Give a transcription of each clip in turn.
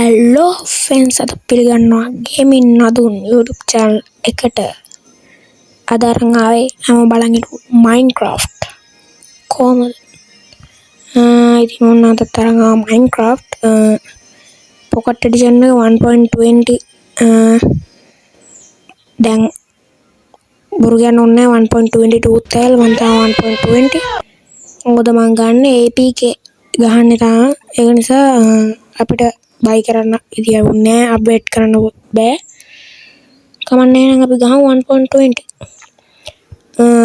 Hello friends, අද පිළිගන්නවා gaming Nadun YouTube channel එකට. අද අරන් ආවේ හැම බලන් හිටපු Minecraft කොහමද? ඉතින් මොන අද තරම් Minecraft pocket edition එක 1.20 දැන් බොරු ගන්න ඕනේ 1.22 තැල් මම තාම 1.20 මොකද මම ගන්න APK ගහන්නේ තාම ඒක නිසා අපිට buy කරන්න ඉතියුන්නේ අප්ඩේට් කරන්න බෑ කමන්නේ නම් අපි ගහමු 1.20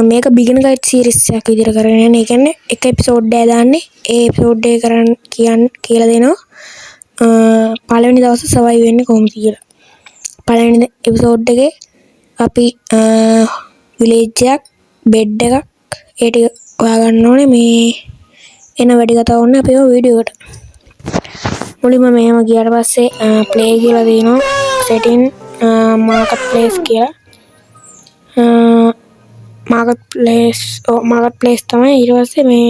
මේක beginner guide series එකක් විදිහට කරගෙන යන්නේ. ඒ කියන්නේ එක එපිසෝඩ් එකක් දාන්නේ ඒ එපිසෝඩ් එක කරන්න කියලා දෙනවා පළවෙනි දවසේ survive වෙන්නේ කොහොමද කියලා. පළවෙනි එපිසෝඩ් එකේ අපි village එකක් bed එකක් ඒ ටික හොයාගන්න ඕනේ. මේ එන වැඩි කතාව ඕනේ අපේ වීඩියෝ එකට. මුලින්ම මේව ගියාට පස්සේ play කියලා දෙනවා setting market place කියලා market place තමයි ඊට පස්සේ මේ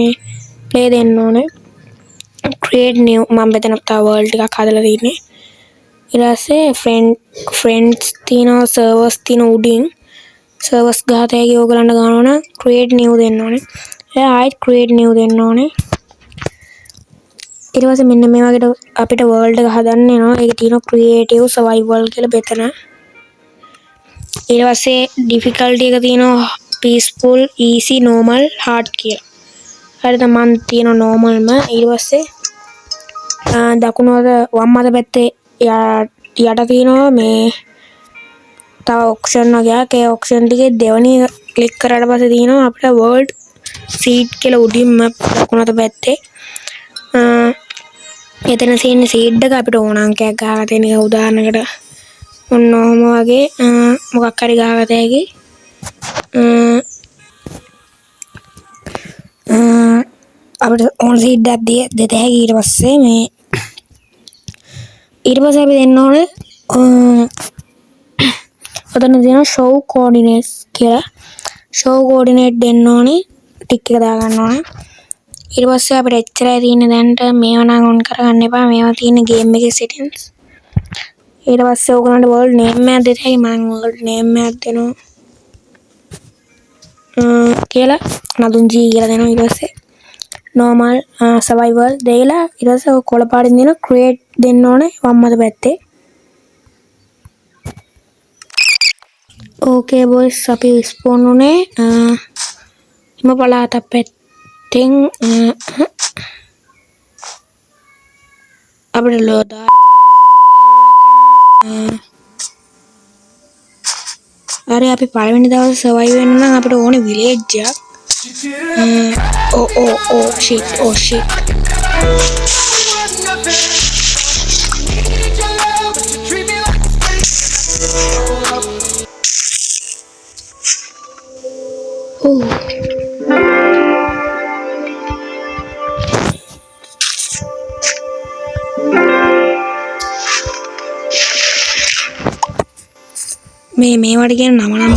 play දෙන්න ඕනේ create new මම මෙතන තව world එකක් හදලා තින්නේ ඊට පස්සේ friends තියෙනවා servers තියෙන උඩින් servers ගහතේ ඕගලන්ට ගන්න ඕන create new දෙන්න ඕනේ එයා ආයෙත් create new දෙන්න ඕනේ ඊට පස්සේ මෙන්න මේ වගේ අපිට world එක හදන්න යනවා ඒක තියෙනවා creative survival කියලා මෙතන ඊට පස්සේ difficulty එක තියෙනවා peaceful easy normal hard කියලා හරිද මම තියෙනවා normal ම ඊට පස්සේ දකුණු අත වම් අත පැත්තේ යට තියෙනවා මේ තව option වගේක් ඒ option ටිකේ දෙවෙනි ක්ලික් කරාට පස්සේ තියෙනවා අපිට world seed කියලා උඩින්ම දකුණු අත පැත්තේ එතන තියෙන seed එක අපිට ඕන අංකයක් ගහලා තියෙන එක උදාහරණයකට ඔන්න ඔහම වගේ මොකක් හරි ගහගත හැකි අපිට ඕන seed එකක් දෙත හැකි ඊට පස්සේ අපි දෙන්න ඕනේ ඔතන තියෙනවා show coordinates කියලා show coordinate දෙන්න ඕනේ ටික් එක දාගන්න ඕනේ ඊට පස්සේ අපිට එච්චරයි තියෙන්නේ දැන්ට මේවා නම් on කරගන්න එපා මේවා තියෙන්නේ game එකේ settings ඊට පස්සේ ඕගලන්ට world name එකක් දෙත හැකි මම world name එකක් දෙනවා කියලා නදුන් G කියලා දෙනවා ඊට පස්සේ normal survival දෙලා ඊට පස්සේ කොළ පාටින් දෙන create දෙන්න ඕනේ වම් අත පැත්තේ okay boys අපි ස්පෝන් උනේ හිම පළාත පැත්තෙන් අපිට ලෝදා අර අපි පළවෙනි දවසේ survive වෙන්න නම් අපිට ඕනේ village එකක් oh shit මේවට කියන නම නම්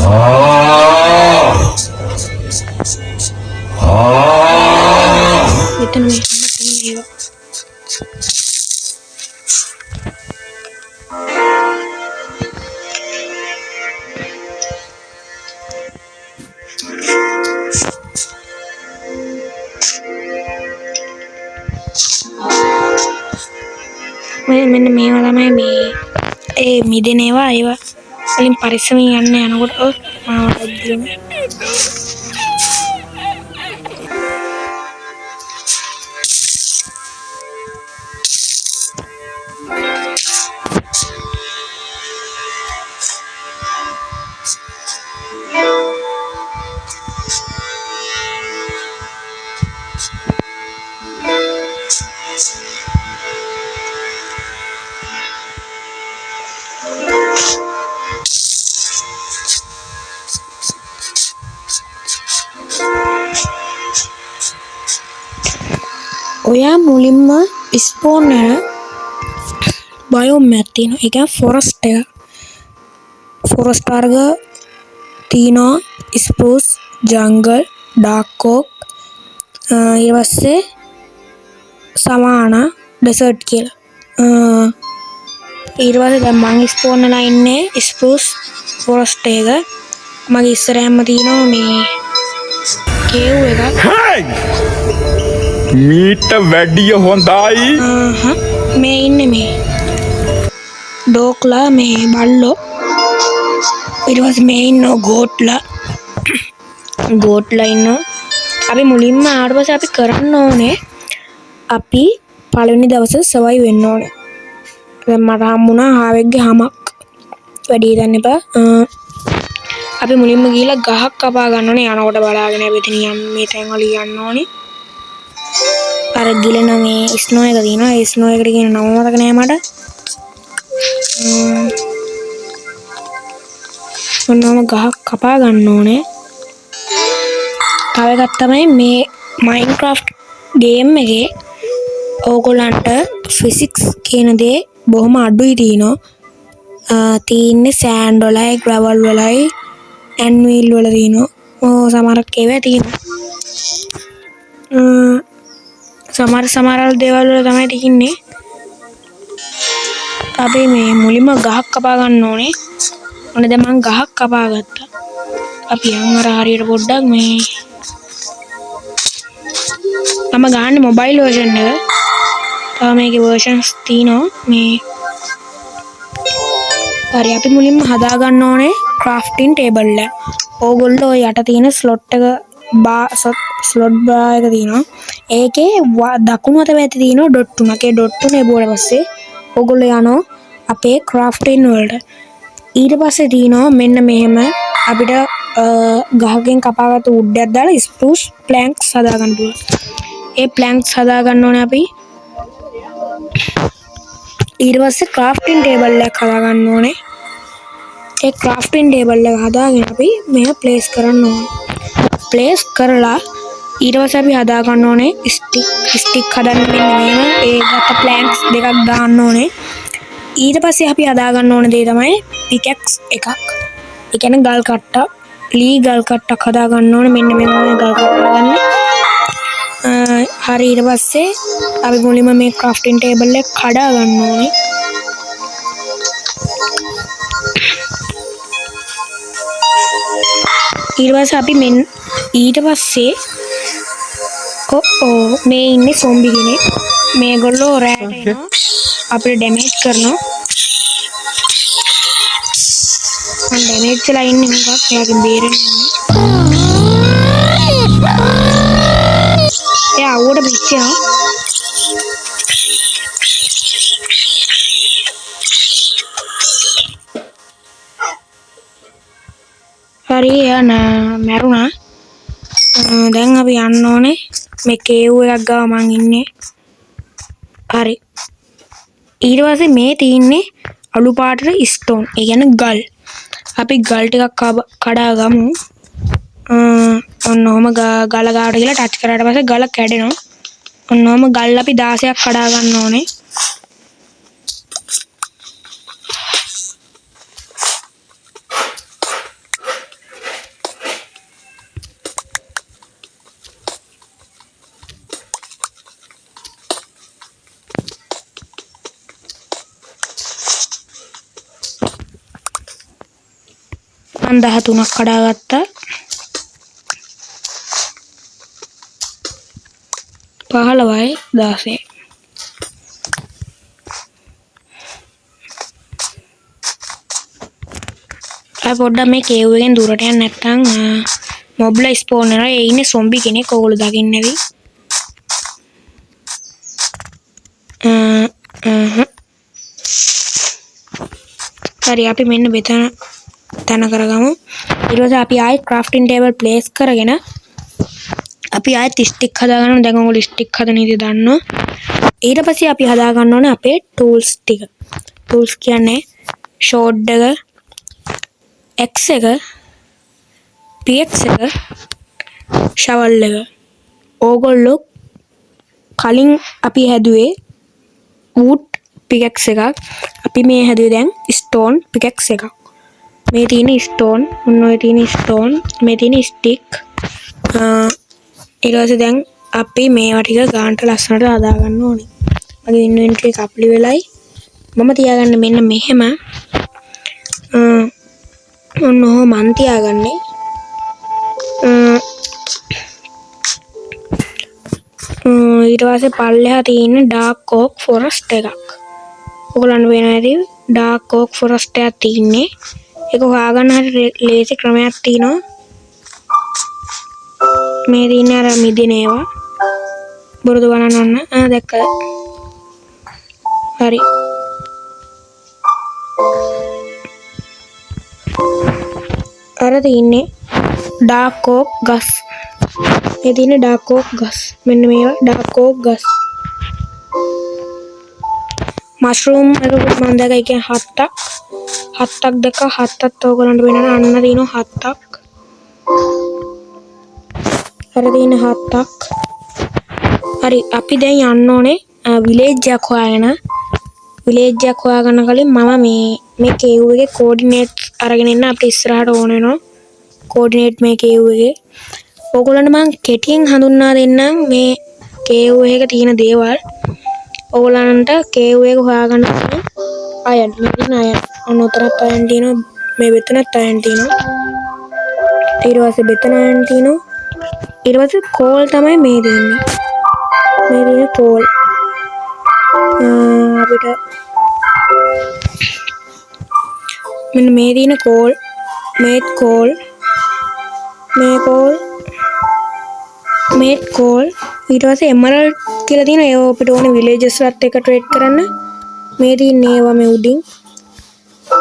මෙතන මේ මෙන්න මේවා තමයි මේ ඒ මිදෙන ඒවා වලින් පරිස්සමින් යන්න යනකොට මාවට දෙන්නේ ඔයා මුලින්ම ස්පෝන් වෙන බයෝම් එකක් තියෙනවා. ඒ කියන්නේ ෆොරස්ට් එක. ෆොරස්ට් වර්ග තියෙනවා ස්පෘස්, ජංගල්, ඩාර්ක් ඕක්, ඊට පස්සේ සවානා, ඩෙසර්ට් කියලා. ඊට පස්සේ දැන් මං ස්පෝන් වෙලා ඉන්නේ ස්පෘස් ෆොරස්ට් එක. මගේ ඉස්සරහම තියෙනවා මේ කේව් එකක්. මීට වැඩිය හොඳයි. මේ ඉන්නේ මේ ඩෝක්ලා මේ බල්ලෝ. ඊට පස්සේ මේ ඉන්නවා ගෝට්ලා ඉන්නවා. අපි මුලින්ම ආවට පස්සේ අපි කරන්න ඕනේ අපි පළවෙනි දවසේ සර්වයිව් වෙන්න ඕනේ. දැන් මට හම්බුණා හාවෙක්ගේ හමක්. වැඩි හිතන්න එපා. අපි මුලින්ම ගිහලා ගහක් කපා ගන්න ඕනේ. යනකොට බලාගෙන අපි ඉතින් මේ තැන් වල යන්න ඕනේ. අර ගිලන මේ ස්නෝ එක තියෙනවා. ඒ ස්නෝ එකට කියන නම මතක නෑ මට. ඔන්නම ගහක් කපා ගන්න ඕනේ. තව එකක් තමයි මේ මයින්ක්‍රාෆ්ට් ගේම් එකේ ඕගොල්ලන්ට ෆිසික්ස් කියන දේ බොහොම අඩුයි තියෙනවා. තියෙන්නේ සෑන්ඩ් වලයි ග්‍රැවල් වලයි ඇන්විල් වල තියෙනවා. සමහරක් ඒවා තියෙනවා. සමහර දේවල් වල තමයි තියෙන්නේ. අපි මේ මුලින්ම ගහක් කපා ගන්න ඕනේ. ඔන්න දැන් මම ගහක් කපා ගත්තා. අපි යන් අර හරියට පොඩ්ඩක් මේ තම ගන්න මොබයිල් වර්ෂන් එක. තව මේකේ වර්ෂන්ස් තියෙනවා මේ. හරි අපි මුලින්ම හදා ගන්න ඕනේ ක්‍රාෆ්ටින් ටේබල් එක. ඕගොල්ලෝ යට තියෙන ස්ලොට් එක ස්ලොට් බා එක තියෙනවා. ඒකේ දකුණු අත පැත්තේ තියෙනවා ඩොට් තුනක්. ඒ ඩොට් තුන එබුවට පස්සේ ඕගොල්ලෝ යනවා අපේ ක්‍රාෆ්ටින් වලට. ඊට පස්සේ තියෙනවා මෙන්න මෙහෙම අපිට ගහකින් කපාගත්තු වුඩ් එකක් දාලා ස්පෘස් ප්ලැන්ක්ස් හදා ගන්න පුළුවන්. ඒ ප්ලැන්ක්ස් හදා ගන්න ඕනේ අපි. ඊට පස්සේ ක්‍රාෆ්ටින් ටේබල් එකක් හදා ගන්න ඕනේ. ඒ ක්‍රාෆ්ටින් ටේබල් එක හදාගෙන අපි මේක ප්ලේස් කරන්න ඕනේ. ප්ලේස් කරලා ඊට පස්සේ අපි හදා ගන්න ඕනේ ස්ටික් හදන්න මෙන්න මේව. ඒ ගත්ත ප්ලැන්ක්ස් දෙකක් දාන්න ඕනේ. ඊට පස්සේ අපි හදා ගන්න ඕනේ දේ තමයි පිකැක්ස් එකක්. ඒ කියන්නේ ගල් කට්ටක්. ලී ගල් කට්ටක් හදා ගන්න ඕනේ. මෙන්න මේ වගේ ගල් කට්ටක් ගන්න. හරි ඊට පස්සේ අපි මුලින්ම මේ ක්‍රාෆ්ටින් ටේබල් එක කඩා ගන්න ඕනේ. ඊට පස්සේ අපි ඊට පස්සේ මේ ඉන්නේ සොම්බි කෙනෙක්. මේගොල්ලෝ රැට එනවා. අපිට ඩැමේජ් කරනවා. මම ඩැමේජ් වෙලා ඉන්නේ මොකක් එයාගෙන් බේරෙන්න ඕනේ. එයා අවුවට පිච්චෙනවා. හරි එයා මැරුණා. දැන් අපි යන්න ඕනේ මේ කේව් එකක් ගාව මං ඉන්නේ. හරි ඊට පස්සේ මේ තියෙන්නේ අලු පාටට ස්ටෝන්. ඒ කියන්නේ ගල්. අපි ගල් ටිකක් කඩා ගමු. ඔන්නෝම ගල ගාවට ගිහලා ටච් කරාට පස්සේ ගල කැඩෙනවා. ඔන්නෝම ගල් අපි 16ක් කඩා ගන්න ඕනේ. මම 13ක් කඩා ගත්තා. 15යි 16යි. පොඩ්ඩක් මේ කේව් එකෙන් දුරට යන්න නැත්නම් මොබ්ලා ස්පෝන් වෙනවා. ඒ ඉන්නේ සොම්බි කෙනෙක්. ඕගොල්ලෝ දකින්නේ නැවි. හරි අපි මෙන්න මෙතන තන කරගමු. ඊට පස්සේ අපි ආයෙත් ක්‍රාෆ්ටින් ටේබල් ප්ලේස් කරගෙන අපි ආයෙත් ස්ටික් හදා ගන්නවා. දැන් ඔයගොල්ලෝ ස්ටික් හදන විදිය දන්නවා. ඊට පස්සේ අපි හදා ගන්න ඕනේ අපේ ටූල්ස් ටික. ටූල්ස් කියන්නේ ෂෝඩ් එක, X එක, PX එක, ෂවල් එක. ඕගොල්ලෝ කලින් අපි හැදුවේ වුඩ් පිකැක්ස් එකක්. අපි මේ හැදුවේ දැන් ස්ටෝන් පිකැක්ස් එකක්. මේ තියෙන ස්ටෝන්, ඔන්න ඔය තියෙන ස්ටෝන්, මේ තියෙන ස්ටික්. ඊට පස්සේ දැන් අපි මේවා ටික ගානට ලස්සනට හදා ගන්න ඕනේ. මගේ ඉන්වෙන්ටරි එක අප්ලි වෙලයි. මම තියාගන්න මෙන්න මෙහෙම. ඔන්න ඔහොම මන් තියාගන්නේ. ඊට පස්සේ පල්ලෙහා තියෙන ඩාර්ක් ඕක් ෆොරස්ට් එකක්. ඔයගොල්ලන්ට වෙන ඇති ඩාර්ක් ඕක් ෆොරස්ට් එකක් තියෙන්නේ. ඒක හොයාගන්න හරි ලේසි ක්‍රමයක් තියෙනවා. මේ තියෙන අර මිදින ඒවා. බොරුදු ගණන් ඔන්න දැක්කද? හරි. අර තියෙන්නේ ඩාර්ක් ඕක් ගස්. මේ තියෙන්නේ ඩාර්ක් ඕක් ගස්. මෙන්න මේවා ඩාර්ක් ඕක් ගස්. මෂ්රූම් එක මම දැක්කා ඒක හත්තක් දැක්කා. හත්තත් ඕගලන්ට වෙනවා අන්න තියෙනවා හත්තක්. අර තියෙන හත්තක්. හරි අපි දැන් යන්න ඕනේ විලේජ් එකක් හොයාගෙන. විලේජ් එකක් හොයාගන්න කලින් මම මේ කේව් එකේ කෝඩිනේට්ස් අරගෙන ඉන්න අපිට ඉස්සරහට ඕන වෙනවා. කෝඩිනේට් මේ කේව් එකේ. ඕගොල්ලන්ට මම කෙටියෙන් හඳුන්වා දෙන්නම් මේ කේව් එකක තියෙන දේවල්. ඕගොල්ලන්ට කේව් එක හොයාගන්න අයන් මෙතන අයන් ඔන්න උතරත් අයන් තියෙනවා. මේ මෙතනත් අයන් තියෙනවා. ඊට පස්සේ මෙතන අයන් තියෙනවා. ඊට පස්සේ කෝල් තමයි මේ දෙන්නේ. මේ දෙන කෝල් අපිට මෙන්න මේ දින කෝල් මේත් කෝල් ඊට පස්සේ එමරල්ඩ් කියලා තියෙන ඒවා අපිට ඕනේ විලේජස් ලත් එක ට්‍රේඩ් කරන්න. මේ තියෙන්නේ ඒවා මේ උඩින්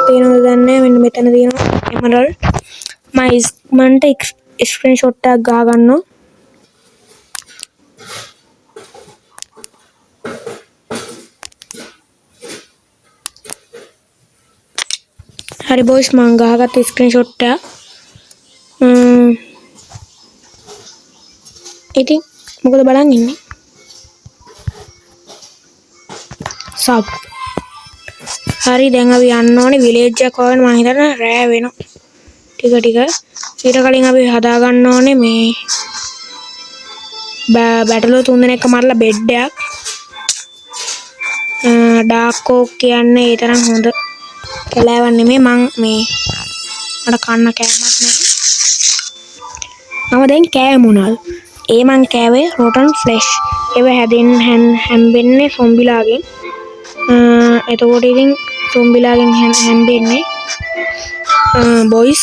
පේනවද දන්නේ මෙන්න මෙතන තියෙනවා එමරල්ඩ්. මම ඉස්මන්ට ස්ක්‍රීන්ෂොට් එකක් ගහ ගන්නවා. හරි බොයිස් මම ගහගත්ත ස්ක්‍රීන්ෂොට් එක. ඉතින් මොකද බලන් ඉන්නේ? සබ්. හරි දැන් අපි යන්න ඕනේ විලේජ් එක හොයන්න. මම හිතන්නේ රෑ වෙනවා. ටික ඊට කලින් අපි හදා ගන්න ඕනේ මේ බැටලෝ 3 දෙනෙක් මරලා බෙඩ් එකක්. ඩාර්ක් ඕක් කියන්නේ ඒ තරම් හොඳ කැලෑවක් නෙමෙයි. මං මේ මට කන්න කෑමක් නැහැ. මම දැන් කෑමුණල්. ඒ මං කෑවේ රොටන් ෆ්ලෙෂ්. ඒව හැම්බෙන්නේ සොම්බිලාගෙන්. එතකොට ඉතින් සොම්බිලාගෙන් හැම්බෙන්නේ බොයිස්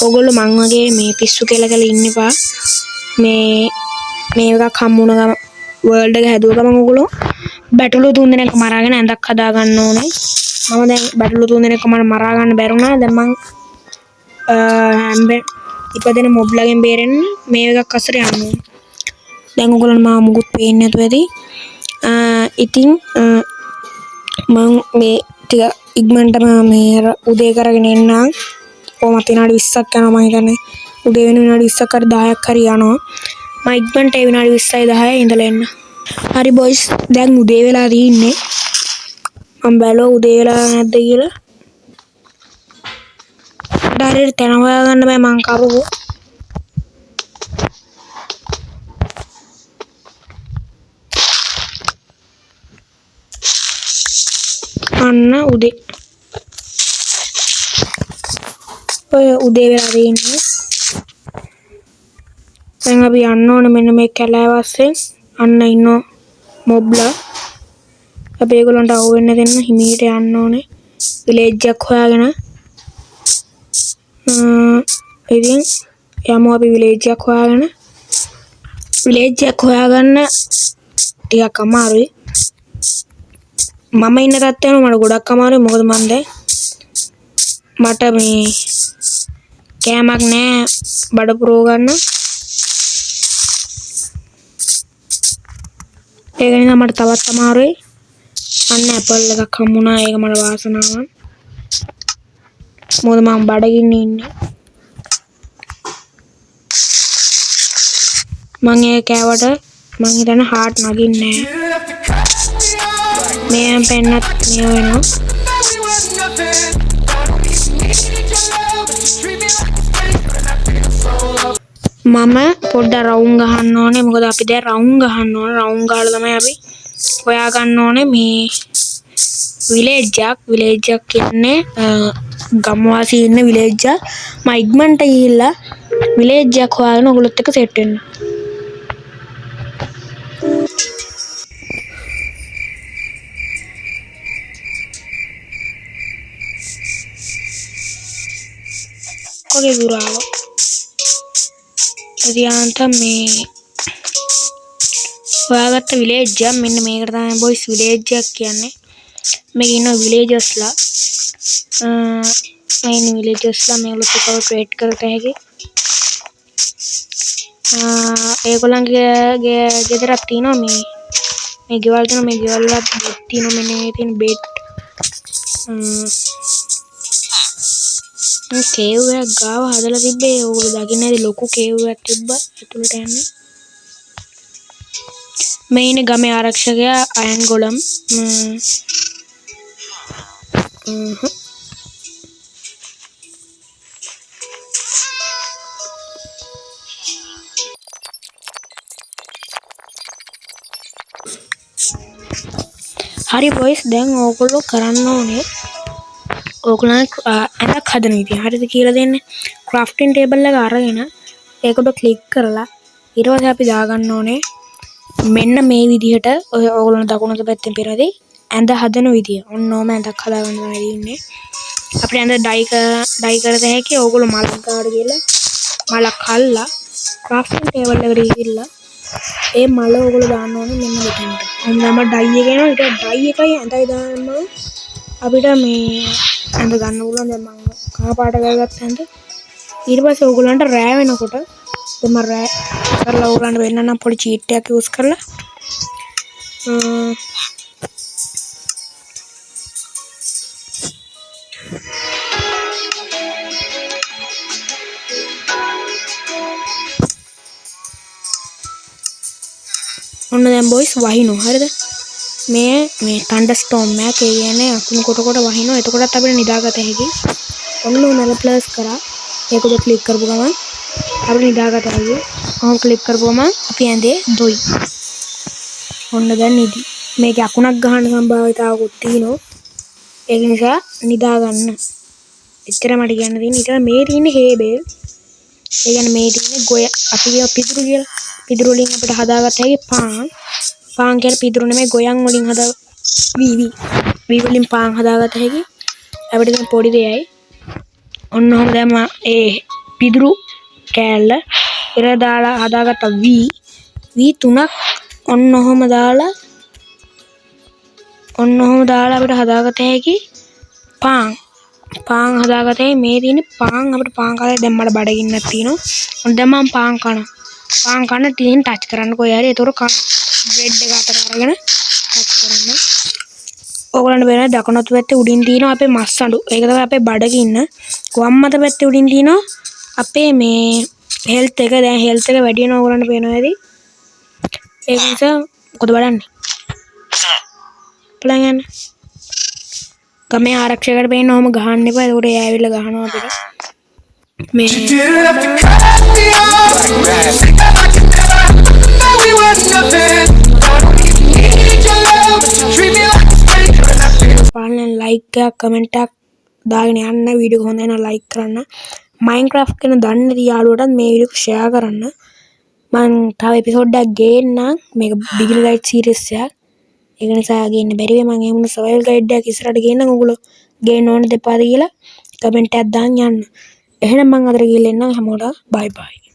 ඔයගොල්ලෝ මං වගේ මේ පිස්සු කියලා ඉන්න එපා. මේ එකක් හම්බුන ගම වර්ල්ඩ් එක හැදුව ගමන් ඔයගොල්ලෝ බැටලෝ 3 දෙනෙක් මරාගෙන ඇඳක් හදා ගන්න ඕනේ. මම දැන් බැටලෝ 3 දෙනෙක් මරා ගන්න බැරුණා. දැන් මං ඉපදෙන මොබ්ලගෙන් බේරෙන්න මේ එකක් අස්සට යන්න ඕනේ. දැන් ඔයගොල්ලන්ට මම මුකුත් පේන්නේ නැතුව ඇති. ඉතින් මං මේ ටික ඉක්මනටම මේ උදේ කරගෙන එන්නම්. කොහොමද විනාඩි 20ක් යනවා මම හිතන්නේ. උදේ වෙන විනාඩි 20ක් හරි 10ක් හරි යනවා. මම ඉක්මනට ඒ විනාඩි 20යි 10යි ඉඳලා එන්න. හරි බොයිස් දැන් උදේ වෙලා තියෙන්නේ. මම බැලුවා උදේ වෙලා නැද්ද කියලා. ඩායරේ තන හොයාගන්න බෑ මං කරුවෝ. අන්න උදේ. ඔය උදේ වෙලා තියෙන්නේ. දැන් අපි යන්න ඕනේ මෙන්න මේ කැලෑවස්සේ. අන්න ඉන්නෝ මොබ්ලා. අපි ඒගොල්ලන්ට අහු වෙන්න දෙන්න හිමීට යන්න ඕනේ. විලේජ් එකක් හොයාගෙන. ඉතින් යමු අපි විලේජ් එකක් හොයාගෙන. විලේජ් එකක් හොයාගන්න ටිකක් අමාරුයි. මම ඉන්න තත්ත්වය මට ගොඩක් අමාරුයි. මොකද මන් දැන් මට මේ කෑමක් නෑ බඩ පුරව ගන්න. ඒක නිසා මට තවත් අමාරුයි. අන්න ඇපල් එකක් හම්බුණා. ඒක මට වාසනාවක්. මොකද මම බඩගින්නේ ඉන්නේ. මං ඒක කෑවට මං හිතන්නේ හાર્ට් නගින්නේ නෑ. මේ පෙන්නත් මේ වෙනවා. මම පොඩ්ඩක් රවුම් ගහන්න ඕනේ. මොකද අපි දැන් රවුම් ගහන්න ඕනේ. රවුම් ගහලා තමයි අපි හොයා ගන්න ඕනේ මේ විලේජ් එකක් කියන්නේ ගම්වාසී ඉන්න විලේජ් එක. මම ඉක්මනට ගිහිල්ලා විලේජ් එකක් හොයාගෙන ඔයගොල්ලොත් එක්ක සෙට් වෙන්න. ඔගේ ගුරාව. එදියාන්ත මේ හොයාගත්ත විලේජ් එක මෙන්න මේකට තමයි බොයිස් විලේජ් එකක් කියන්නේ. මේක ඉන්න විලේජර්ස්ලා මේ විලේජර්ස්ලා මේගොල්ලෝ එකව ට්‍රේඩ් කරත හැකි. ඒගොල්ලන්ගේ ගෙදරක් තියෙනවා මේ ගෙවල් තියෙනවා මේ ගෙවල් වල බෙට් තියෙනවා මෙන්න මේ තියෙන බෙට්. කේව් එකක් ගාව හදලා තිබ්බේ ඕගොල්ලෝ දකින්න ඇති ලොකු කේව් එකක් තිබ්බා ඇතුළට යන්න. මේ ඉන්නේ ගමේ ආරක්ෂකයා අයන් ගොලම්. හරි බොයිස් දැන් ඕගොල්ලෝ කරන්න ඕනේ ඕගොල්ලන් ඇඳක් හදන විදිය හරිද කියලා දෙන්නේ. ක්‍රාෆ්ටින් ටේබල් එක අරගෙන ඒකට ක්ලික් කරලා ඊට පස්සේ අපි දාගන්න ඕනේ මෙන්න මේ විදිහට ඕගොල්ලන් දකුණත පැත්තෙන් පෙරදී ඇඳ හදන විදිය. ඔන්න ඕම ඇඳක් හදාගන්න තමයි ඉන්නේ. අපිට ඇඳ ඩයි කරත හැකි. ඕගොල්ලෝ මලක් ගාවට ගිහලා මලක් අල්ලලා ක්‍රාෆ්ටින් ටේබල් එකට ගිහිල්ලා ඒ මල ඕගොල්ලෝ දාන්න ඕනේ මෙන්න මෙතනට. ඔන්නම ඩයි එක එනවා. ඊට ඩයි එකයි ඇඳයි දාන්න අපිට මේ ඇඳ ගන්න පුළුවන්. දැන් මම කහ පාට කරගත්ත ඇඳ. ඊට පස්සේ ඕගොල්ලන්ට රෑ වෙනකොට දැන් මම රෑ කරලා ඕගොල්ලන්ට වෙන්නනම් පොඩි චීට් එකක් යූස් කරලා ඔන්න දැන් බොයිස් වහිනවා හරිද? මේ තන්ඩර්ස්ටෝම් එකක් කියන්නේ අකුණු කොට වහිනවා. එතකොටත් අපිට නිදාගත හැකි. ඔන්න උනල ප්ලස් කරා ඒකද ක්ලික් කරපු ගමන් අපිට නිදාගත හැකි. ඔහොම ක්ලික් කරපු ගමන් අපි ඇඳේ දොයි. ඔන්න දැන් නිදි. මේකේ අකුණක් ගන්න සම්භාවිතාවකුත් තියෙනවා. ඒක නිසා නිදා ගන්න. එච්චර මට කියන්න තියෙන්නේ. ඊට මේ තියෙන්නේ හේබේල්. ඒ කියන්නේ මේ තියෙන්නේ ගොය අපි කියන පිදුරු කියලා. පිදුරු වලින් අපිට හදාගත හැකි පාන් කියලා පිදුරු නෙමෙයි ගොයන් වලින් හදා වී වලින් පාන් හදාගත හැකි. අපිට දැන් පොඩි දෙයයි. ඔන්න ඔහොම දැන් ඒ පිදුරු කෑල්ල ඉර දාලා හදාගත්ත වී තුනක් ඔන්න ඔහොම දාලා අපිට හදාගත හැකි පාන් හදාගත හැකි. මේ තියෙන්නේ පාන් අපිට පාන් කාලේ දැන් මට බඩගින්නක් තියෙනවා. ඔන්න දැන් මම පාන් කන තියෙන ටච් කරන්න කොහේ හරි. ඒතර කන බ්‍රෙඩ් එක අතර අරගෙන ටච් කරන්න. ඕගොල්ලන්ට වෙන දකුණත් පැත්තේ උඩින් තියෙනවා අපේ මස් අඬු. ඒක තමයි අපේ බඩගින්න. වම් අත පැත්තේ උඩින් තියෙනවා අපේ මේ හෙල්ත් එක. දැන් හෙල්ත් එක වැඩි වෙනවා ඕගොල්ලන්ට පේනවා ඇති. ඒක නිසා මොකද බලන්නේ? බලන්න යන්න. ගමේ ආරක්ෂකයට පේන්න ඔහම ගහන්න එපා. ඒකට එයා ඇවිල්ලා ගහනවා අපිට. මේ පාලන ලයික් එකක් කමෙන්ට් එකක් දාගෙන යන්න. වීඩියෝ එක හොඳ නම් ලයික් කරන්න. මයින්ක්‍රාෆ්ට් ගැන දන්නේ නැති යාළුවටත් මේ වීඩියෝ එක ෂෙයා කරන්න. මම තව එපිසෝඩ් එකක් ගේන්නම්. මේක බිගිනර් ගයිඩ් සීරීස් එකක්. ඒක නිසා ගේන්න බැරි වෙයි. මම එහෙම සර්වයිවල් ගයිඩ් එකක් ඉස්සරහට ගේන්නම්. ඔයගොල්ලෝ ගේන්න ඕන දෙපාද කියලා කමෙන්ට් එකක් දාන්න යන්න. එහෙනම් මම අතට ගිහලා එන්නම්. හැමෝටම බයි බයි.